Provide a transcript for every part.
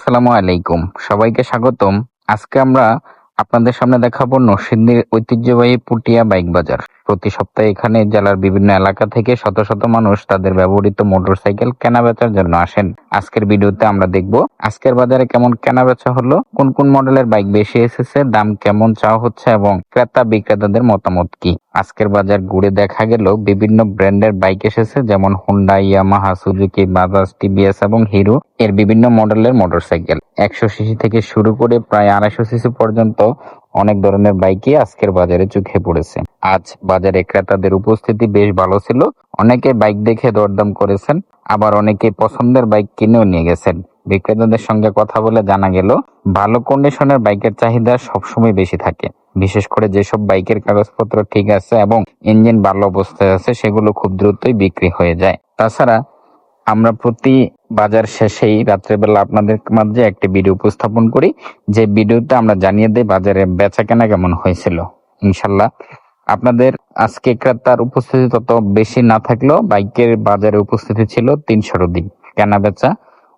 আসসালামু আলাইকুম, সবাইকে স্বাগতম। আজকে আমরা আপনাদের সামনে দেখাবো নরসিংদীর ঐতিহ্যবাহী পুটিয়া বাইক বাজার। প্রতি সপ্তাহে এখানে জেলার বিভিন্ন এলাকা থেকে শত শত মানুষ তাদের ব্যবহৃত মোটরসাইকেল কেনা বেচার জন্য আসেন। আজকের ভিডিওতে আমরা দেখব আজকের বাজারে কেমন কেনা বেচা হলো, কোন কোন মডেলের বাইক বেশি এসেছে, দাম কেমন চাওয়া হচ্ছে এবং ক্রেতা বিক্রেতাদের মতামত কি। আজকের বাজার ঘুরে দেখা গেল বিভিন্ন ব্র্যান্ডের বাইক এসেছে, যেমন Honda, Yamaha, Suzuki, Bajaj, TVS এবং হিরো এর বিভিন্ন মডেলের মোটরসাইকেল। 100 সিসি থেকে শুরু করে প্রায় 250 সিসি পর্যন্ত অনেক ধরনের বাইকই আজকের বাজারে চোখে পড়েছে। আজ বাজারে ক্রেতাদের উপস্থিতি বেশ ভালো ছিল। অনেকে বাইক দেখে দরদাম করেছেন, আবার অনেকে পছন্দের বাইক কিনেও নিয়ে গেছেন। বিক্রেতাদের সঙ্গে কথা বলে জানা গেল ভালো কন্ডিশনের বাইকের চাহিদা সবসময় বেশি থাকে। বিশেষ করে যেসব বাইকের কাগজপত্র ঠিক আছে এবং ইঞ্জিন ভালো অবস্থায় আছে সেগুলো খুব দ্রুতই বিক্রি হয়ে যায়। তাছাড়া আমরা প্রতি বাজার শেষেই রাত্রেবেলা আপনাদের মাঝে একটি ভিডিও উপস্থাপন করি, যে ভিডিওতে আমরা জানিয়ে দিই বাজারে বেচা কেনা কেমন হয়েছিল। ইনশাল্লাহ আপনাদের আজকে ক্রেতার উপস্থিতি তত বেশি না থাকলেও বাইকের বাজারে উপস্থিতি ছিল 300 অধিক। কেনা বেচা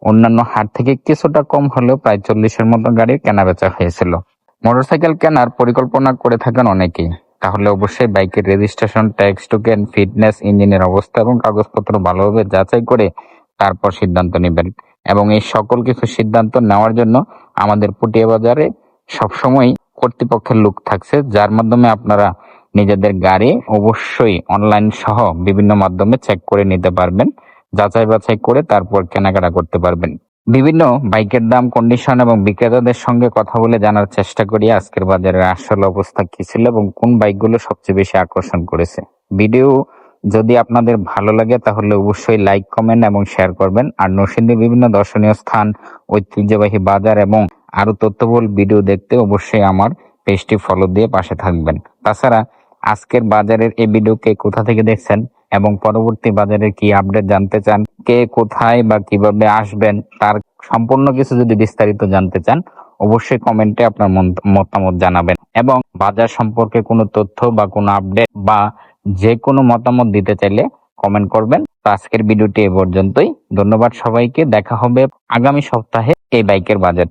অন্যান্য হাট থেকে কিছুটা কম হলেও প্রায় 40-এর মতো গাড়ির কেনা বেচা হয়েছিল। মোটরসাইকেল কেনার পরিকল্পনা করে থাকেন অনেকেই, তাহলে অবশ্যই বাইকের রেজিস্ট্রেশন, ট্যাক্স, টোকেন, ফিটনেস, ইঞ্জিনের অবস্থা এবং কাগজপত্র ভালোভাবে যাচাই করে তারপর সিদ্ধান্ত নেবেন। এবং এই সকল কিছু সিদ্ধান্ত নেওয়ার জন্য আমাদের পুটিয়া বাজারে সবসময় কর্তৃপক্ষের লোক থাকছে, যার মাধ্যমে আপনারা নিজেদের গাড়ি অবশ্যই অনলাইন সহ বিভিন্ন মাধ্যমে চেক করে নিতে পারবেন, যাচাই বাছাই করে তারপর কেনাকাটা করতে পারবেন। বিভিন্ন বাইকের দাম, কন্ডিশন এবং বিক্রেতাদের সঙ্গে কথা বলে জানার চেষ্টা করি আজকের বাজারের আসল অবস্থা কি ছিল এবং কোন বাইকগুলো সবচেয়ে বেশি আকর্ষণ করেছে। ভিডিও যদি আপনাদের ভালো লাগে তাহলে অবশ্যই লাইক, কমেন্ট এবং শেয়ার করবেন। আর নরসিংদীর বিভিন্ন দর্শনীয় স্থান, ঐতিহ্যবাহী বাজার এবং আরো তথ্যবহুল ভিডিও দেখতে অবশ্যই আমার পেজটি ফলো দিয়ে পাশে থাকবেন। তাছাড়া আজকের বাজারের এই ভিডিও কে কোথা থেকে দেখছেন এবং পরবর্তী বাজারের কি আপডেট জানতে চান, কে কোথায় বা কিভাবে আসবেন, তার সম্পূর্ণ কিছু যদি বিস্তারিত জানতে চান অবশ্যই কমেন্টে আপনার মতামত জানাবেন। এবং বাজার সম্পর্কে কোনো তথ্য বা কোনো আপডেট বা যে কোনো মতামত দিতে চাইলে কমেন্ট করবেন। তো আজকের ভিডিওটি এ পর্যন্তই। ধন্যবাদ সবাইকে। দেখা হবে আগামী সপ্তাহে এই বাইকের বাজার থেকে।